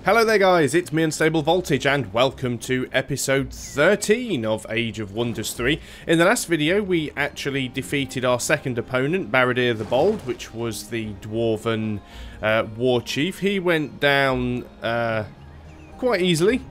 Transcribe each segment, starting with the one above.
Hello there guys, it's me Unstable Voltage and welcome to episode 13 of Age of Wonders 3. In the last video we actually defeated our second opponent, Baradir the Bold, which was the Dwarven war chief. He went down quite easily.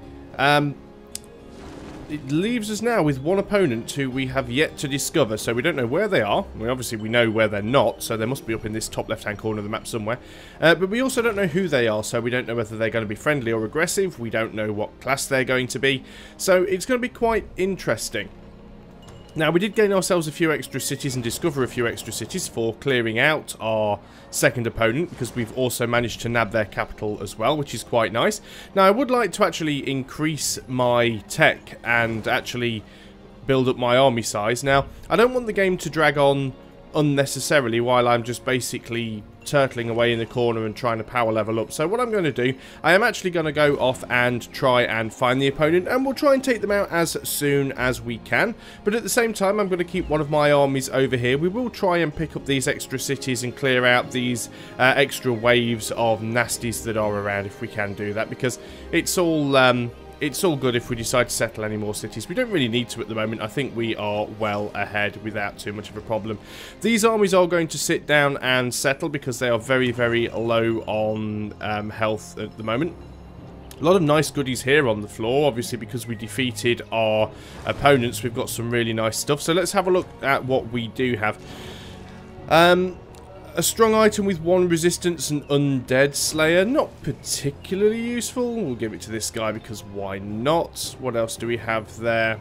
It leaves us now with one opponent who we have yet to discover, so we don't know where they are. We know where they're not, so they must be up in this top left-hand corner of the map somewhere. But we also don't know who they are, so we don't know whether they're going to be friendly or aggressive. We don't know what class they're going to be, so it's going to be quite interesting. Now, we did gain ourselves a few extra cities and discover a few extra cities for clearing out our second opponent, because we've also managed to nab their capital as well, which is quite nice. Now, I would like to actually increase my tech and actually build up my army size. Now, I don't want the game to drag on unnecessarily while I'm just basically turtling away in the corner and trying to power level up. So what I'm going to do, I am actually going to go off and try and find the opponent, and we'll try and take them out as soon as we can. But at the same time, I'm going to keep one of my armies over here. We will try and pick up these extra cities and clear out these extra waves of nasties that are around, if we can do that, because it's all good if we decide to settle any more cities. We don't really need to at the moment. I think we are well ahead without too much of a problem. These armies are going to sit down and settle because they are very, very low on health at the moment. A lot of nice goodies here on the floor, obviously, because we defeated our opponents. We've got some really nice stuff. So let's have a look at what we do have. A strong item with 1 resistance and Undead Slayer. Not particularly useful. We'll give it to this guy because why not? What else do we have there?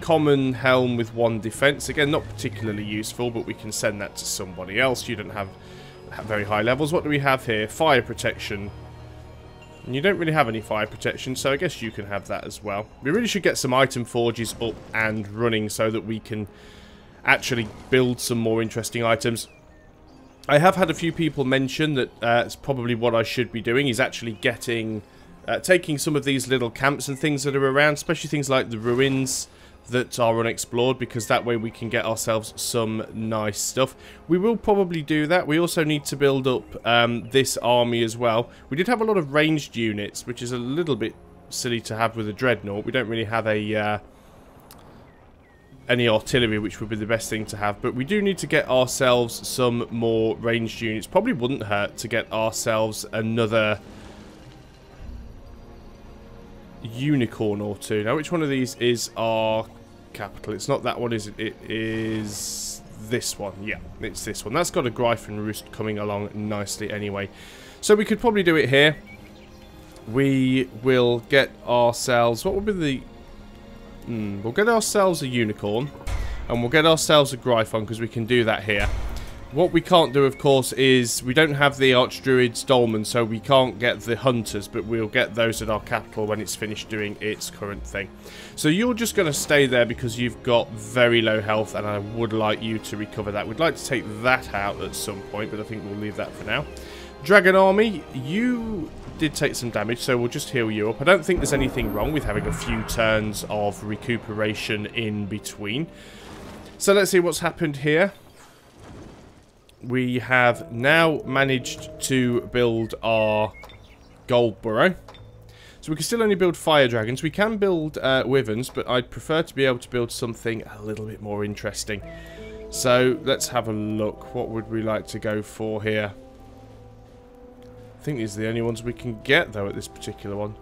Common Helm with 1 defense. Again, not particularly useful, but we can send that to somebody else. You don't have very high levels. What do we have here? Fire protection. And you don't really have any fire protection, so I guess you can have that as well. We really should get some item forges up and running so that we can actually build some more interesting items. I have had a few people mention that it's probably what I should be doing, is actually taking some of these little camps and things that are around, especially things like the ruins that are unexplored, because that way we can get ourselves some nice stuff. We will probably do that. We also need to build up this army as well. We did have a lot of ranged units, which is a little bit silly to have with a dreadnought. We don't really have any artillery, which would be the best thing to have, but we do need to get ourselves some more ranged units. Probably wouldn't hurt to get ourselves another unicorn or two. Now, which one of these is our capital? It's not that one, is it? It is this one. Yeah, it's this one. That's got a Gryphon Roost coming along nicely anyway, so we could probably do it here. We will get ourselves, what would be the we'll get ourselves a unicorn, and we'll get ourselves a Gryphon, because we can do that here. What we can't do, of course, is we don't have the Archdruid's Dolmen, so we can't get the Hunters, but we'll get those at our capital when it's finished doing its current thing. So you're just going to stay there because you've got very low health, and I would like you to recover that. We'd like to take that out at some point, but I think we'll leave that for now. Dragon Army, you did take some damage, so we'll just heal you up. I don't think there's anything wrong with having a few turns of recuperation in between. So let's see what's happened here. We have now managed to build our gold burrow. So we can still only build fire dragons. We can build wyverns, but I'd prefer to be able to build something a little bit more interesting. So let's have a look. What would we like to go for here? I think these are the only ones we can get, though, at this particular one.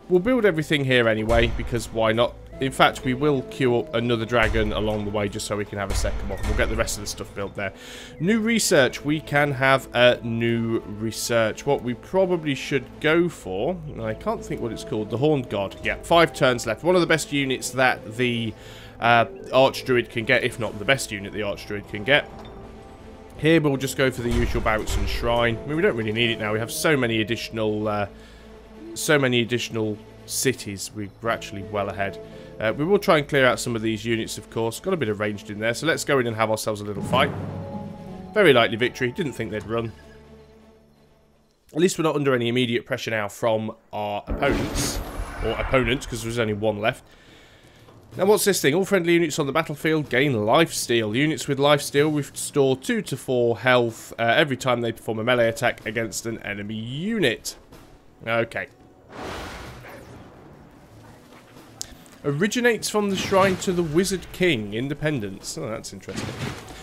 We'll build everything here anyway, because why not? In fact, we will queue up another dragon along the way, just so we can have a second one. We'll get the rest of the stuff built there. New research. We can have a new research. What we probably should go for, I can't think what it's called, the Horned God. Yeah, 5 turns left. One of the best units that the Archdruid can get, if not the best unit the Archdruid can get. Here we'll just go for the usual barracks and shrine. I mean, we don't really need it now. We have so many additional cities. We're actually well ahead. We will try and clear out some of these units, of course. Got a bit of ranged in there, so let's go in and have ourselves a little fight. Very likely victory. Didn't think they'd run. At least we're not under any immediate pressure now from our opponents. Or opponents, because there's only one left. Now what's this thing? All friendly units on the battlefield gain lifesteal. Units with lifesteal restore 2 to 4 health every time they perform a melee attack against an enemy unit. Okay. Originates from the shrine to the Wizard King. Independence. Oh, that's interesting.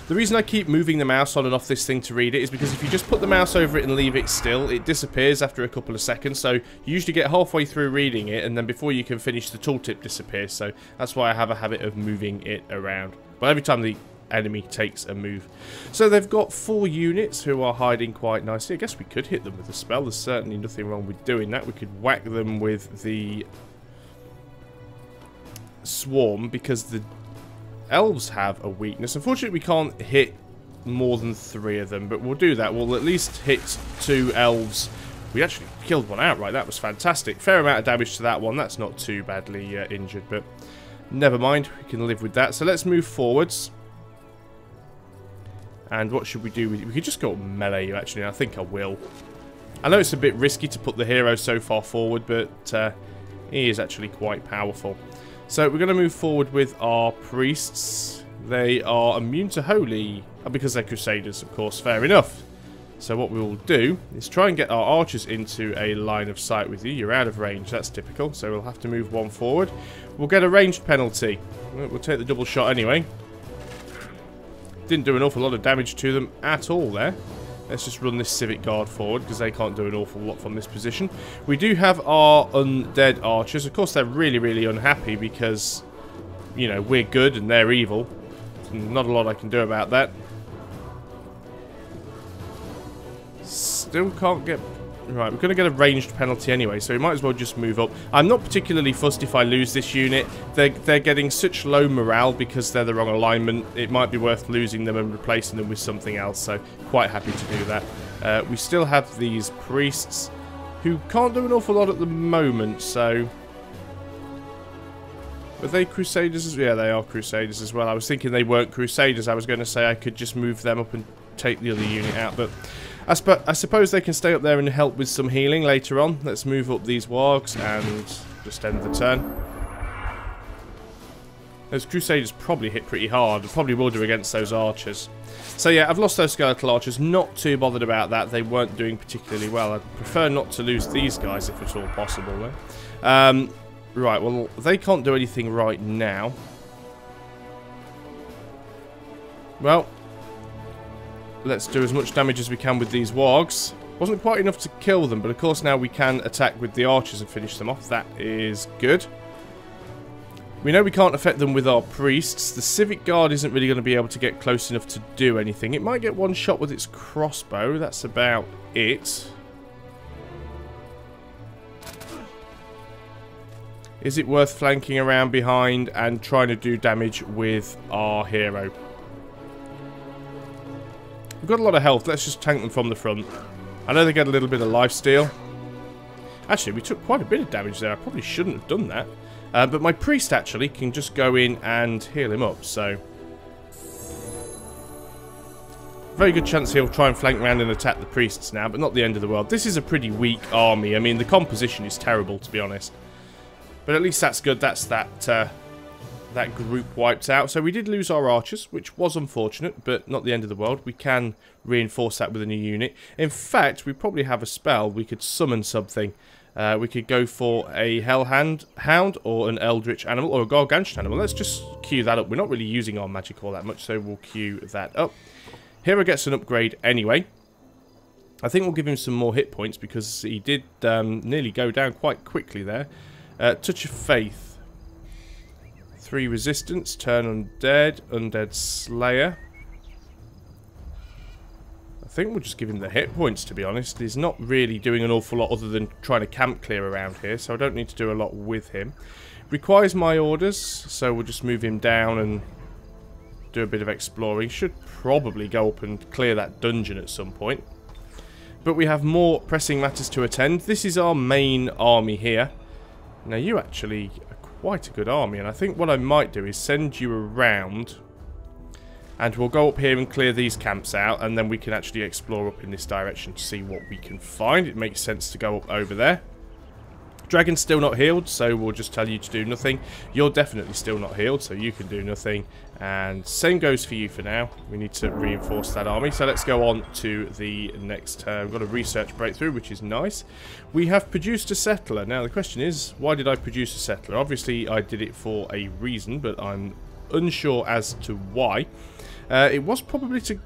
The reason I keep moving the mouse on and off this thing to read it is because if you just put the mouse over it and leave it still, it disappears after a couple of seconds. So you usually get halfway through reading it, and then before you can finish, the tooltip disappears. So that's why I have a habit of moving it around. But every time the enemy takes a move. So they've got 4 units who are hiding quite nicely. I guess we could hit them with a spell. There's certainly nothing wrong with doing that. We could whack them with the swarm because the elves have a weakness. Unfortunately, we can't hit more than 3 of them, but we'll do that. We'll at least hit 2 elves. We actually killed one outright. That was fantastic. Fair amount of damage to that one. That's not too badly injured, but never mind. We can live with that. So let's move forwards. And what should we do? We could just go melee you, actually. I think I will. I know it's a bit risky to put the hero so far forward, but he is actually quite powerful. So we're going to move forward with our priests. They are immune to holy, because they're crusaders, of course. Fair enough. So what we will do is try and get our archers into a line of sight with you. You're out of range, that's typical. So we'll have to move 1 forward. We'll get a ranged penalty. We'll take the double shot anyway. Didn't do an awful lot of damage to them at all there. Let's just run this civic guard forward because they can't do an awful lot from this position. We do have our undead archers. Of course, they're really, really unhappy because, you know, we're good and they're evil. Not a lot I can do about that. Still can't get... Right, we're going to get a ranged penalty anyway, so we might as well just move up. I'm not particularly fussed if I lose this unit. They're getting such low morale because they're the wrong alignment. It might be worth losing them and replacing them with something else, so quite happy to do that. We still have these priests who can't do an awful lot at the moment, so... Are they crusaders? Yeah, they are crusaders as well. I was thinking they weren't crusaders. I was going to say I could just move them up and take the other unit out, but... I suppose they can stay up there and help with some healing later on. Let's move up these wargs and just end the turn. Those crusaders probably hit pretty hard. Probably will do against those archers. So yeah, I've lost those skeletal archers. Not too bothered about that. They weren't doing particularly well. I'd prefer not to lose these guys if at all possible, though. Right, well, they can't do anything right now. Well... Let's do as much damage as we can with these wargs. Wasn't quite enough to kill them, but of course now we can attack with the archers and finish them off. That is good. We know we can't affect them with our priests. The civic guard isn't really going to be able to get close enough to do anything. It might get one shot with its crossbow. That's about it. Is it worth flanking around behind and trying to do damage with our hero? We've got a lot of health. Let's just tank them from the front. I know they get a little bit of lifesteal. Actually, we took quite a bit of damage there. I probably shouldn't have done that. But my priest actually can just go in and heal him up. So, very good chance he'll try and flank around and attack the priests now, but not the end of the world. This is a pretty weak army. I mean, the composition is terrible, to be honest. But at least that's good. That's that group wiped out. So we did lose our archers, which was unfortunate, but not the end of the world. We can reinforce that with a new unit. In fact, we probably have a spell. We could summon something. We could go for a Hellhound or an Eldritch animal or a Gargantuan animal. Let's just queue that up. We're not really using our magic all that much, so we'll queue that up. Hero gets an upgrade anyway. I think we'll give him some more hit points because he did nearly go down quite quickly there. Touch of Faith. 3 resistance, turn undead, undead slayer. I think we'll just give him the hit points, to be honest. He's not really doing an awful lot other than trying to camp clear around here, so I don't need to do a lot with him. Requires my orders, so we'll just move him down and do a bit of exploring. Should probably go up and clear that dungeon at some point. But we have more pressing matters to attend. This is our main army here. Now you actually... quite a good army, and I think what I might do is send you around and we'll go up here and clear these camps out, and then we can actually explore up in this direction to see what we can find. It makes sense to go up over there. Dragon's still not healed, so we'll just tell you to do nothing. You're definitely still not healed, so you can do nothing. And same goes for you for now. We need to reinforce that army. So let's go on to the next turn. We've got a research breakthrough, which is nice. We have produced a settler. Now the question is, why did I produce a settler? Obviously I did it for a reason, but I'm unsure as to why. It was probably to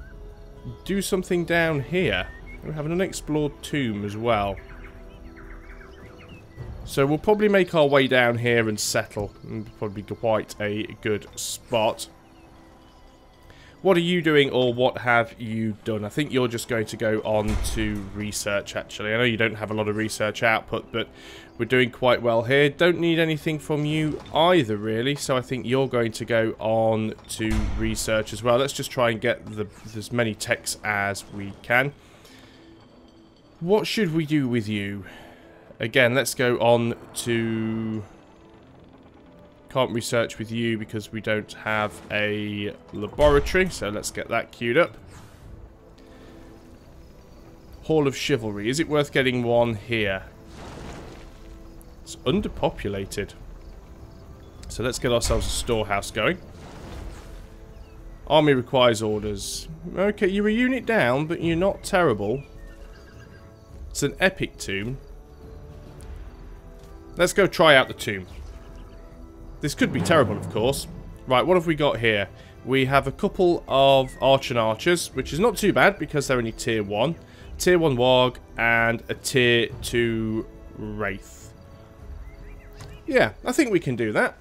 do something down here. We have an unexplored tomb as well. So we'll probably make our way down here and settle. And probably quite a good spot. What are you doing, or what have you done? I think you're just going to go on to research, actually. I know you don't have a lot of research output, but we're doing quite well here. Don't need anything from you either, really. So I think you're going to go on to research as well. Let's just try and get as many techs as we can. What should we do with you? Again, let's go on to... Can't research with you because we don't have a laboratory, so let's get that queued up. Hall of Chivalry. Is it worth getting one here? It's underpopulated. So let's get ourselves a storehouse going. Army requires orders. Okay, you're a unit down, but you're not terrible. It's an epic tomb. Let's go try out the tomb. This could be terrible, of course. Right, what have we got here? We have a couple of Archer and Archers, which is not too bad because they're only Tier 1. Tier 1 Warg and a Tier 2 Wraith. Yeah, I think we can do that.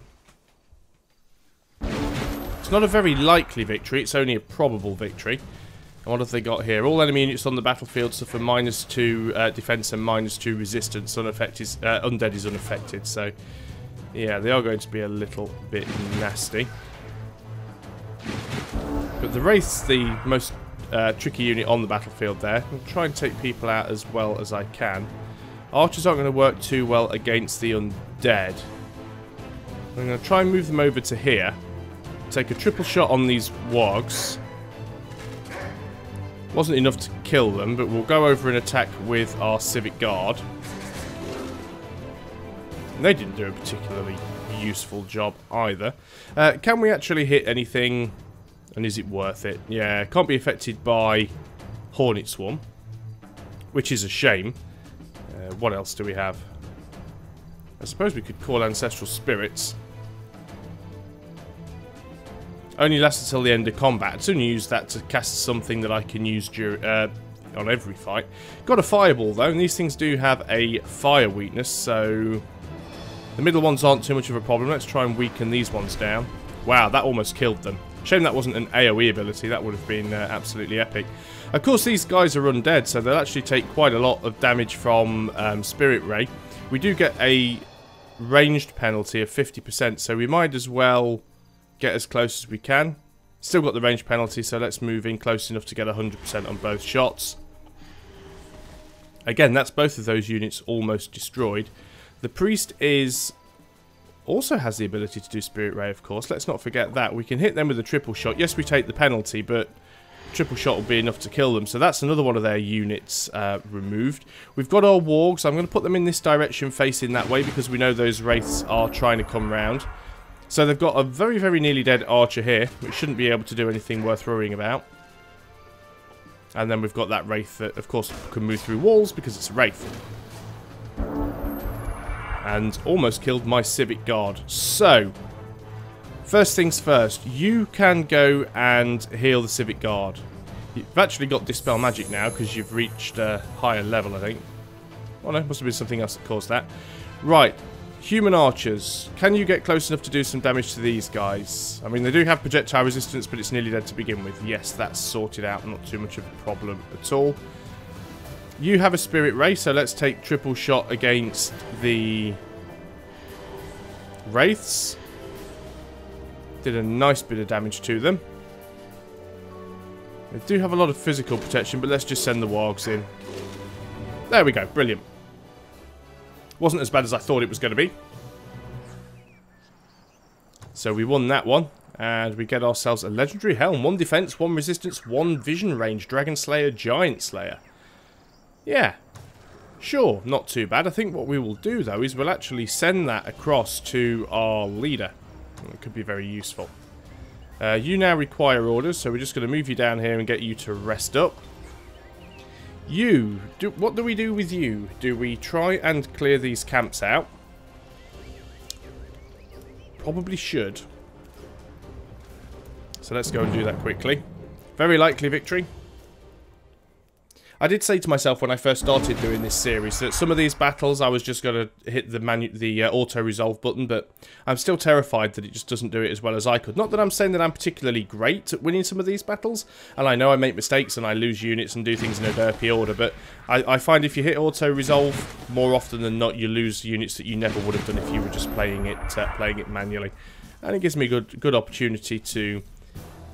It's not a very likely victory, it's only a probable victory. And what have they got here? All enemy units on the battlefield suffer -2 defense and -2 resistance. Unaffected, undead is unaffected, so... Yeah, they are going to be a little bit nasty. But the Wraith's the most tricky unit on the battlefield there. I'll try and take people out as well as I can. Archers aren't going to work too well against the undead. I'm going to try and move them over to here. Take a triple shot on these wargs. Wasn't enough to kill them, but we'll go over and attack with our Civic Guard. They didn't do a particularly useful job either. Can we actually hit anything? And is it worth it? Yeah, can't be affected by Hornet Swarm, which is a shame. What else do we have? I suppose we could call Ancestral Spirits. Only lasts until the end of combat. I'd soon use that to cast something that I can use during, on every fight. Got a Fireball though, and these things do have a fire weakness, so... The middle ones aren't too much of a problem. Let's try and weaken these ones down. Wow, that almost killed them. Shame that wasn't an AoE ability. That would have been absolutely epic. Of course, these guys are undead, so they'll actually take quite a lot of damage from Spirit Ray. We do get a ranged penalty of 50%, so we might as well get as close as we can. Still got the range penalty, so let's move in close enough to get 100% on both shots. Again, that's both of those units almost destroyed. The Priest also has the ability to do Spirit Ray, of course. Let's not forget that. We can hit them with a triple shot. Yes, we take the penalty, but triple shot will be enough to kill them. So that's another one of their units removed. We've got our Wargs. I'm going to put them in this direction, facing that way, because we know those Wraiths are trying to come round. So they've got a very, very nearly dead Archer here, which shouldn't be able to do anything worth worrying about. And then we've got that Wraith that, of course, can move through walls because it's a Wraith. And almost killed my Civic Guard. So, first things first, you can go and heal the Civic Guard. You've actually got Dispel Magic now because you've reached a higher level, I think. Oh no, must have been something else that caused that. Right, Human Archers. Can you get close enough to do some damage to these guys? I mean, they do have projectile resistance, but it's nearly dead to begin with. Yes, that's sorted out. Not too much of a problem at all. You have a Spirit Ray, so let's take triple shot against the Wraiths. Did a nice bit of damage to them. They do have a lot of physical protection, but let's just send the Wargs in. There we go, brilliant. Wasn't as bad as I thought it was going to be. So we won that one. And we get ourselves a Legendary Helm. 1 defense, 1 resistance, 1 vision range. Dragon Slayer, Giant Slayer. Yeah. Sure, not too bad. I think what we will do, though, is we'll actually send that across to our leader. It could be very useful. You now require orders, so we're just going to move you down here and get you to rest up. What do we do with you? Do we try and clear these camps out? Probably should. So let's go and do that quickly. Very likely victory. I did say to myself when I first started doing this series that some of these battles I was just going to hit the auto-resolve button, but I'm still terrified that it just doesn't do it as well as I could. Not that I'm saying that I'm particularly great at winning some of these battles, and I know I make mistakes and I lose units and do things in a derpy order, but I find if you hit auto-resolve, more often than not you lose units that you never would have done if you were just playing it manually. And it gives me a good opportunity to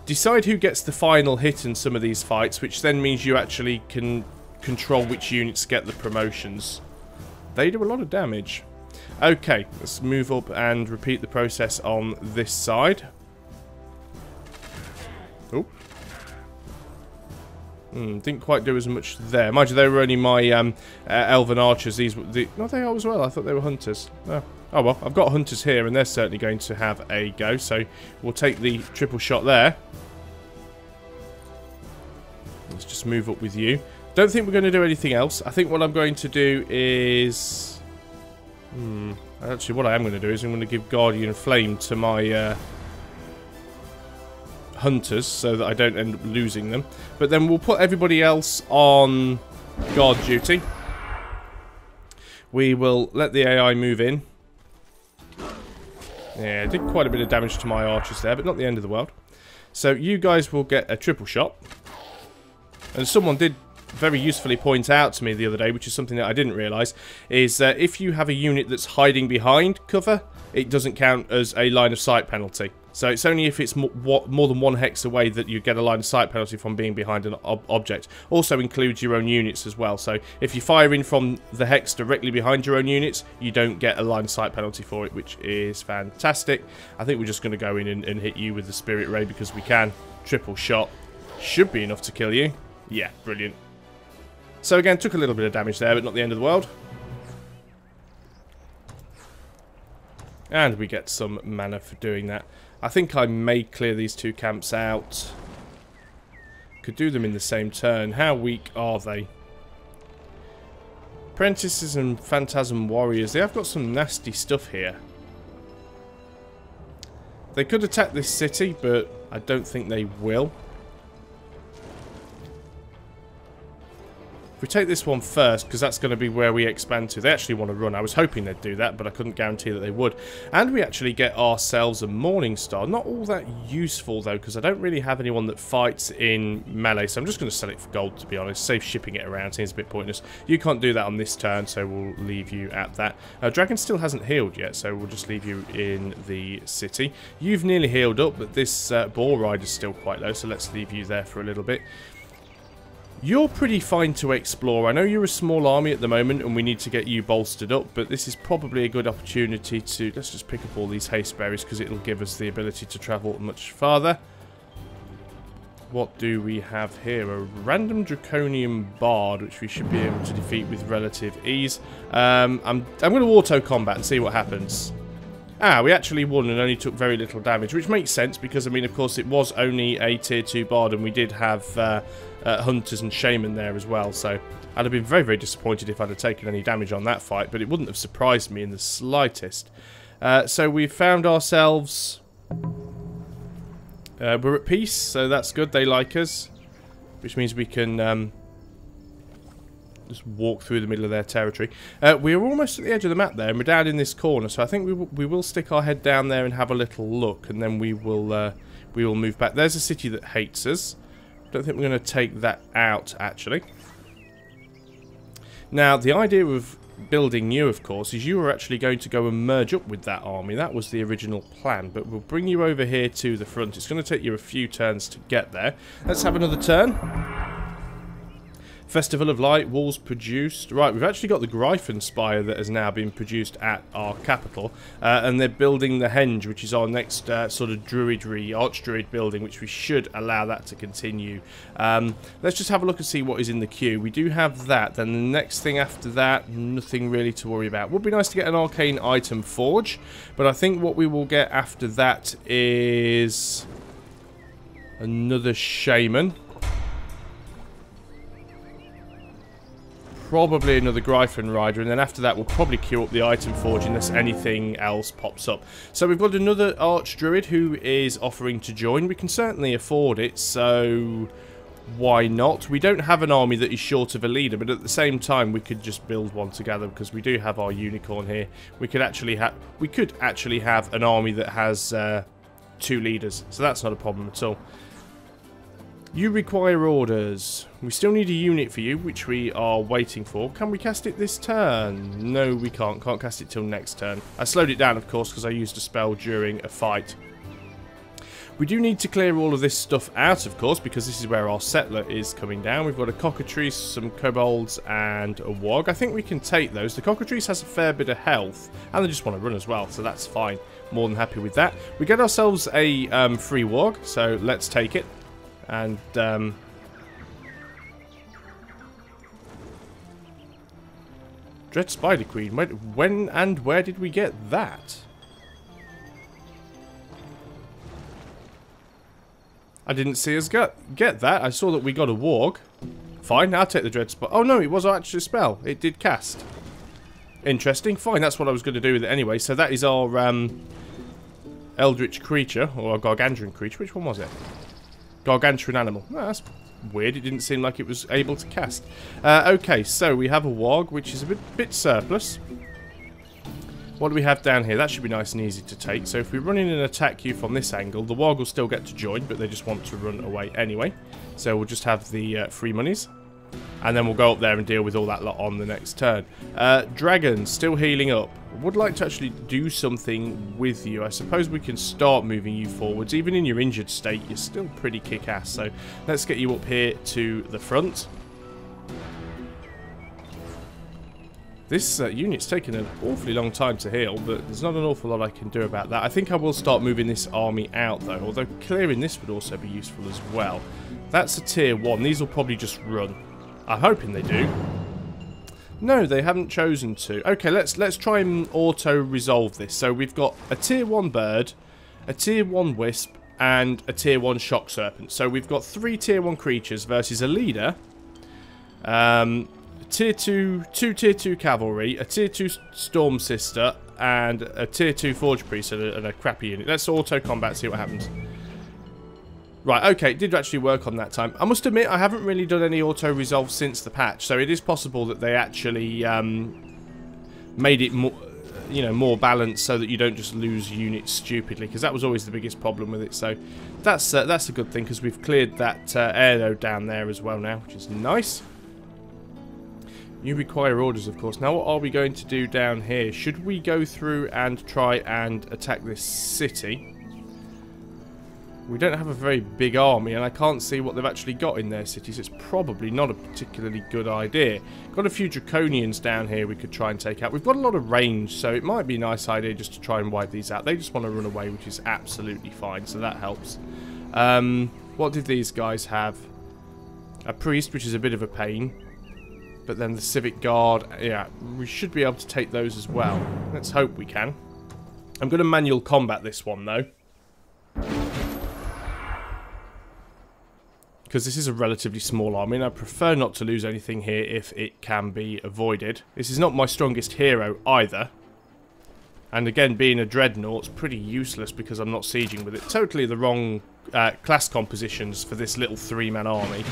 decide who gets the final hit in some of these fights, which then means you actually can control which units get the promotions. They do a lot of damage. Okay, let's move up and repeat the process on this side. Oh. Didn't quite do as much there. Mind you, they were only my elven archers. These were no, they are as well. I thought they were hunters. Oh well, I've got hunters here, and they're certainly going to have a go. So we'll take the triple shot there. Let's just move up with you. Don't think we're going to do anything else. I think what I'm going to do is... actually, what I am going to do is I'm going to give Guardian Flame to my hunters so that I don't end up losing them. But then we'll put everybody else on guard duty. We will let the AI move in. Yeah, did quite a bit of damage to my archers there, but not the end of the world. So you guys will get a triple shot. And someone did very usefully point out to me the other day, which is something that I didn't realise, is that if you have a unit that's hiding behind cover, it doesn't count as a line of sight penalty. So it's only if it's more than one hex away that you get a line of sight penalty from being behind an object. Also includes your own units as well. So if you fire in from the hex directly behind your own units, you don't get a line of sight penalty for it, which is fantastic. I think we're just going to go in and hit you with the Spirit Ray because we can. Triple shot. Should be enough to kill you. Yeah, brilliant. So again, took a little bit of damage there, but not the end of the world. And we get some mana for doing that. I think I may clear these two camps out. Could do them in the same turn. How weak are they? Apprentices and Phantasm Warriors. They have got some nasty stuff here. They could attack this city, but I don't think they will. We take this one first because that's going to be where we expand to. They actually want to run. I was hoping they'd do that, but I couldn't guarantee that they would. And we actually get ourselves a Morning Star. Not all that useful though, because I don't really have anyone that fights in melee, so I'm just going to sell it for gold, to be honest. Save shipping it around seems a bit pointless. You can't do that on this turn, so we'll leave you at that. Dragon still hasn't healed yet, so we'll just leave you in the city. You've nearly healed up, but this Boar Rider's still quite low, so let's leave you there for a little bit. You're pretty fine to explore. I know you're a small army at the moment and we need to get you bolstered up, but this is probably a good opportunity to... Let's just pick up all these haste berries because it'll give us the ability to travel much farther. What do we have here? A random Draconian Bard, which we should be able to defeat with relative ease. I'm going to auto-combat and see what happens. Ah, we actually won and only took very little damage, which makes sense because, I mean, of course, it was only a tier 2 bard and we did have hunters and shaman there as well, so I'd have been very, very disappointed if I'd have taken any damage on that fight, but it wouldn't have surprised me in the slightest. So we've found ourselves... we're at peace, so that's good. They like us, which means we can... just walk through the middle of their territory. We're almost at the edge of the map there, and we're down in this corner, so I think we will stick our head down there and have a little look, and then we will move back. There's a city that hates us. Don't think we're going to take that out, actually. Now, the idea of building you, of course, is you are actually going to go and merge up with that army. That was the original plan, but we'll bring you over here to the front. It's going to take you a few turns to get there. Let's have another turn. Festival of Light, walls produced. Right, we've actually got the Gryphon Spire that has now been produced at our capital. And they're building the Henge, which is our next sort of druidry, archdruid building, which we should allow that to continue. Let's just have a look and see what is in the queue. We do have that. Then the next thing after that, nothing really to worry about. Would be nice to get an arcane item forge, but I think what we will get after that is another shaman. Probably another Gryphon Rider, and then after that we'll probably queue up the item forge unless anything else pops up. So we've got another Archdruid who is offering to join. We can certainly afford it, so why not? We don't have an army that is short of a leader, but at the same time we could just build one together because we do have our unicorn here. We could actually have an army that has 2 leaders, so that's not a problem at all. You require orders. We still need a unit for you, which we are waiting for. Can we cast it this turn? No, we can't. Can't cast it till next turn. I slowed it down, of course, because I used a spell during a fight. We do need to clear all of this stuff out, of course, because this is where our settler is coming down. We've got a cockatrice, some kobolds, and a warg. I think we can take those. The cockatrice has a fair bit of health, and they just want to run as well, so that's fine. More than happy with that. We get ourselves a free warg, so let's take it. And Dread Spider Queen. When and where did we get that? I didn't see us get that. I saw that we got a warg. Fine, I'll take the Dread Spider. Oh no, it was actually a spell. It did cast. Interesting. Fine, that's what I was going to do with it anyway. So that is our Eldritch creature, or a Gargantuan creature. Which one was it? Gargantuan animal. Oh, that's weird. It didn't seem like it was able to cast. Okay, so we have a warg, which is a bit surplus. What do we have down here? That should be nice and easy to take. So if we run in and attack you from this angle, the warg will still get to join, but they just want to run away anyway. So we'll just have the free monies. And then we'll go up there and deal with all that lot on the next turn. Dragon, still healing up. Would like to actually do something with you. I suppose we can start moving you forwards. Even in your injured state, you're still pretty kick-ass. So let's get you up here to the front. This unit's taken an awfully long time to heal, but there's not an awful lot I can do about that. I think I will start moving this army out, though, although clearing this would also be useful as well. That's a tier 1. These will probably just run. I'm hoping they do. No, they haven't chosen to. Okay, let's try and auto-resolve this. So we've got a tier 1 bird, a tier 1 wisp, and a tier 1 shock serpent. So we've got 3 tier 1 creatures versus a leader. Tier 2 tier 2 cavalry, a tier 2 storm sister, and a tier 2 forge priest and a crappy unit. Let's auto-combat, see what happens. Right, okay, it did actually work on that time. I must admit, I haven't really done any auto-resolve since the patch, so it is possible that they actually made it more, you know, more balanced so that you don't just lose units stupidly, because that was always the biggest problem with it. So that's a good thing, because we've cleared that air node down there as well now, which is nice. You require orders, of course. Now, what are we going to do down here? Should we go through and try and attack this city? We don't have a very big army, and I can't see what they've actually got in their cities. It's probably not a particularly good idea. Got a few Draconians down here we could try and take out. We've got a lot of range, so it might be a nice idea just to try and wipe these out. They just want to run away, which is absolutely fine, so that helps. What did these guys have? A priest, which is a bit of a pain. But then the Civic Guard, yeah, we should be able to take those as well. Let's hope we can. I'm going to manual combat this one, though. Because this is a relatively small army, and I prefer not to lose anything here if it can be avoided. This is not my strongest hero either. And again, being a Dreadnought's pretty useless because I'm not sieging with it. Totally the wrong class compositions for this little 3-man army.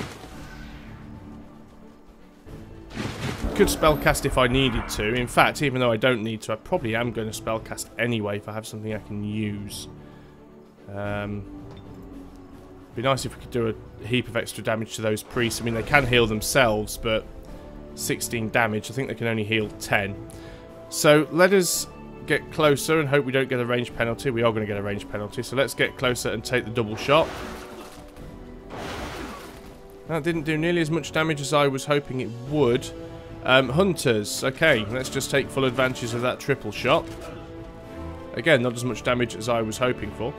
Could spellcast if I needed to. In fact, even though I don't need to, I probably am going to spellcast anyway if I have something I can use. Be nice if we could do a heap of extra damage to those priests. I mean, they can heal themselves, but 16 damage. I think they can only heal 10. So let us get closer and hope we don't get a range penalty. We are going to get a range penalty, so let's get closer and take the double shot. That didn't do nearly as much damage as I was hoping it would. Hunters. Okay, let's just take full advantage of that triple shot. Again, not as much damage as I was hoping for.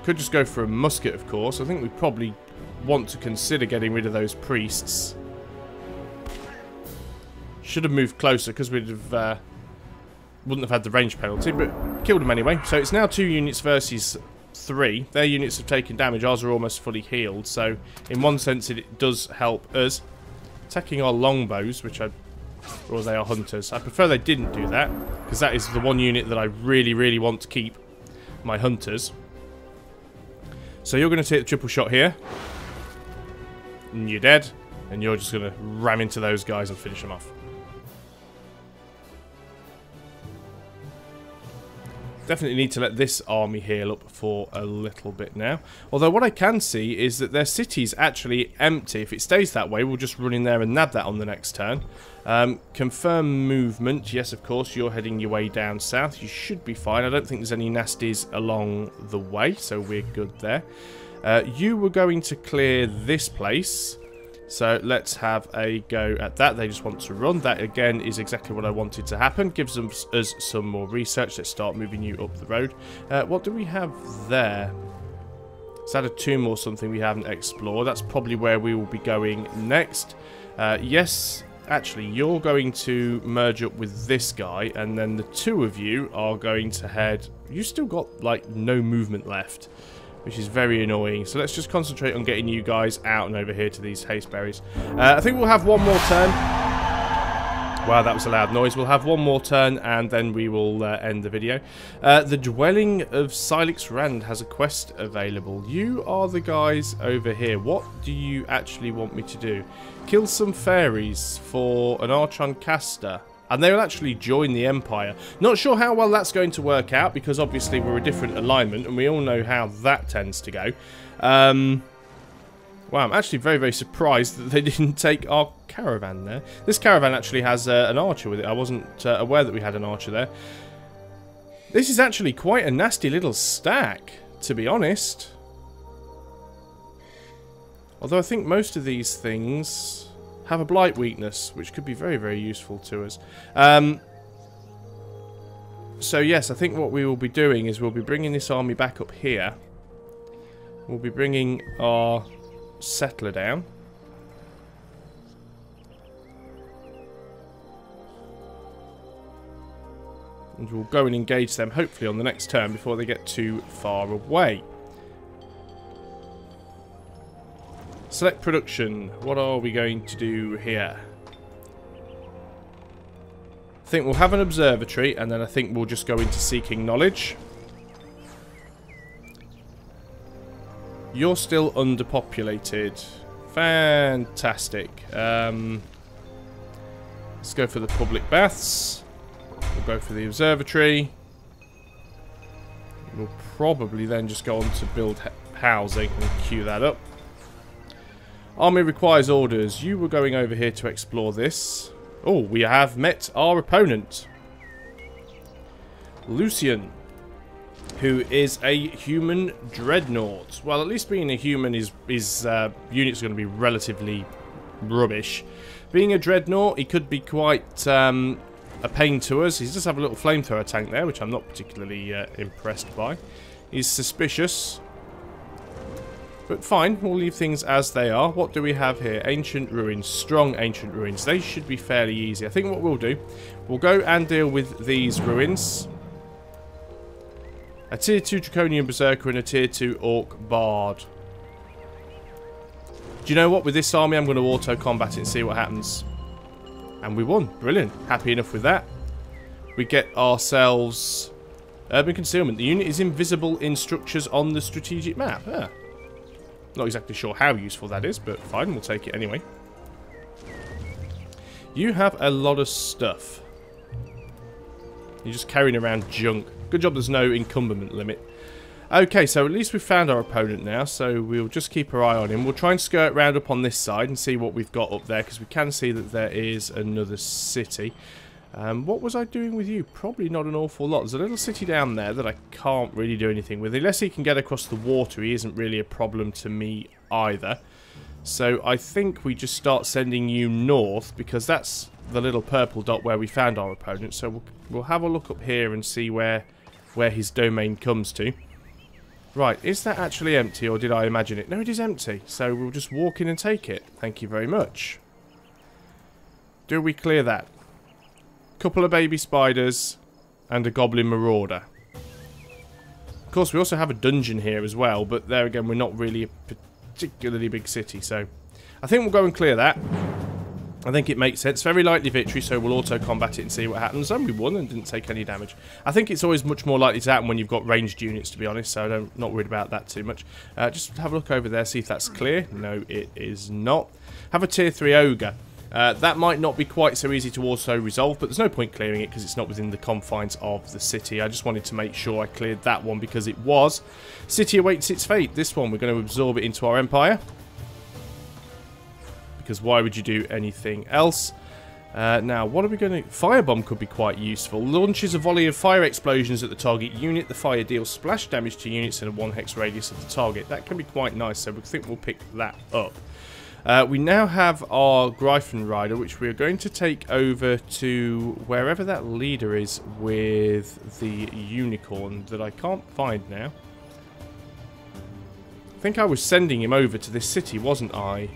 Could just go for a musket, of course. I think we probably want to consider getting rid of those priests. Should have moved closer because we'd have wouldn't have had the range penalty, but killed them anyway. So it's now 2 units versus 3. Their units have taken damage. Ours are almost fully healed. So in one sense, it does help us. Attacking our longbows, which or they are hunters. I prefer they didn't do that because that is the one unit that I really, really want to keep. My hunters. So you're going to take the triple shot here. And you're dead. And you're just going to ram into those guys and finish them off. Definitely need to let this army heal up for a little bit now. Although what I can see is that their city's actually empty. If it stays that way, we'll just run in there and nab that on the next turn. Confirm movement. Yes, of course, you're heading your way down south. You should be fine. I don't think there's any nasties along the way, so we're good there. You were going to clear this place. So let's have a go at that. They just want to run. That, again, is exactly what I wanted to happen. Gives us some more research. Let's start moving you up the road. What do we have there? Is that a tomb or something we haven't explored? That's probably where we will be going next. Yes, actually, you're going to merge up with this guy. And then the two of you are going to head... You've still got, like, no movement left, which is very annoying. So let's just concentrate on getting you guys out and over here to these hasteberries. I think we'll have one more turn. Wow, that was a loud noise. We'll have one more turn and then we will end the video. The Dwelling of Silix Rand has a quest available. You are the guys over here. What do you actually want me to do? Kill some fairies for an Archon caster. And they will actually join the Empire. Not sure how well that's going to work out, because obviously we're a different alignment, and we all know how that tends to go. Wow, I'm actually very, very surprised that they didn't take our caravan there. This caravan actually has an archer with it. I wasn't aware that we had an archer there. This is actually quite a nasty little stack, to be honest. Although I think most of these things... have a blight weakness, which could be very, very useful to us. So yes, I think what we will be doing is we'll be bringing this army back up here. We'll be bringing our settler down. And we'll go and engage them, hopefully on the next turn, before they get too far away. Select production. What are we going to do here? I think we'll have an observatory, and then I think we'll just go into seeking knowledge. You're still underpopulated. Fantastic. Let's go for the public baths. We'll go for the observatory. We'll probably then just go on to build housing and queue that up. Army requires orders. You were going over here to explore this. Oh, we have met our opponent. Lucian, who is a human dreadnought. Well, at least being a human, his units are going to be relatively rubbish. Being a dreadnought, he could be quite a pain to us. He does have a little flamethrower tank there, which I'm not particularly impressed by. He's suspicious. But fine, we'll leave things as they are. What do we have here? Ancient ruins. Strong ancient ruins. They should be fairly easy. I think what we'll do, we'll go and deal with these ruins. A tier 2 Draconian Berserker and a tier 2 Orc Bard. Do you know what? With this army, I'm going to auto-combat it and see what happens. And we won. Brilliant. Happy enough with that. We get ourselves Urban Concealment. The unit is invisible in structures on the strategic map. Ah. Not exactly sure how useful that is, but fine, we'll take it anyway. You have a lot of stuff. You're just carrying around junk. Good job there's no encumberment limit. Okay, so at least we've found our opponent now, so we'll just keep our eye on him. We'll try and skirt round up on this side and see what we've got up there, because we can see that there is another city. What was I doing with you? Probably not an awful lot. There's a little city down there that I can't really do anything with. Unless he can get across the water, he isn't really a problem to me either. So I think we just start sending you north, because that's the little purple dot where we found our opponent. So we'll have a look up here and see where his domain comes to. Right, is that actually empty, or did I imagine it? No, it is empty. So we'll just walk in and take it. Thank you very much. Do we clear that? Couple of baby spiders and a goblin marauder. Of course, we also have a dungeon here as well, but there again, we're not really a particularly big city, so I think we'll go and clear that. I think it makes sense. Very likely victory, so we'll auto combat it and see what happens. And we won and didn't take any damage. I think it's always much more likely to happen when you've got ranged units, to be honest, so I'm not worried about that too much. Just have a look over there, see if that's clear. No, it is not. Have a tier 3 ogre. That might not be quite so easy to also resolve, but there's no point clearing it because it's not within the confines of the city. I just wanted to make sure I cleared that one because it was. City awaits its fate. This one, we're going to absorb it into our empire. Because why would you do anything else? Now, what are we going to... Firebomb could be quite useful. Launches a volley of fire explosions at the target unit. The fire deals splash damage to units in a 1 hex radius of the target. That can be quite nice, so we think we'll pick that up. We now have our Gryphon Rider, which we are going to take over to wherever that leader is with the unicorn that I can't find now. I think I was sending him over to this city, wasn't I?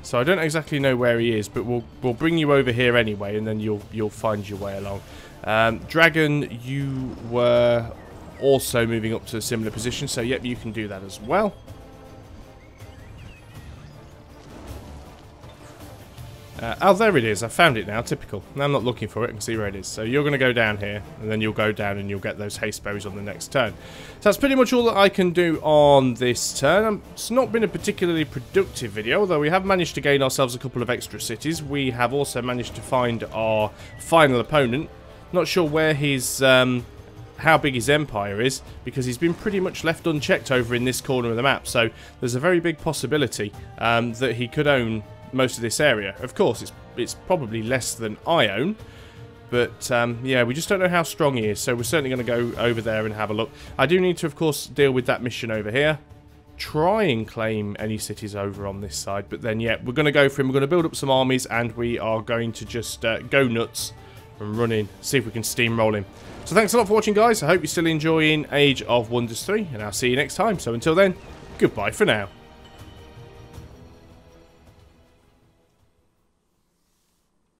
So I don't exactly know where he is, but we'll bring you over here anyway, and then you'll find your way along. Dragon, you were also moving up to a similar position, so yep, you can do that as well. Oh, there it is. I found it now. Typical. Now I'm not looking for it. I can see where it is. So you're going to go down here, and then you'll go down and you'll get those haste bows on the next turn. So that's pretty much all that I can do on this turn. It's not been a particularly productive video, although we have managed to gain ourselves a couple of extra cities. We have also managed to find our final opponent. Not sure where his... how big his empire is, because he's been pretty much left unchecked over in this corner of the map. So there's a very big possibility that he could own most of this area. Of course, it's probably less than I own, but yeah, we just don't know how strong he is, so we're certainly going to go over there and have a look. I do need to, of course, deal with that mission over here. Try and claim any cities over on this side, but then, yeah, we're going to go for him. We're going to build up some armies, and we are going to just go nuts and run in, see if we can steamroll him. So thanks a lot for watching, guys. I hope you're still enjoying Age of Wonders 3, and I'll see you next time. So until then, goodbye for now.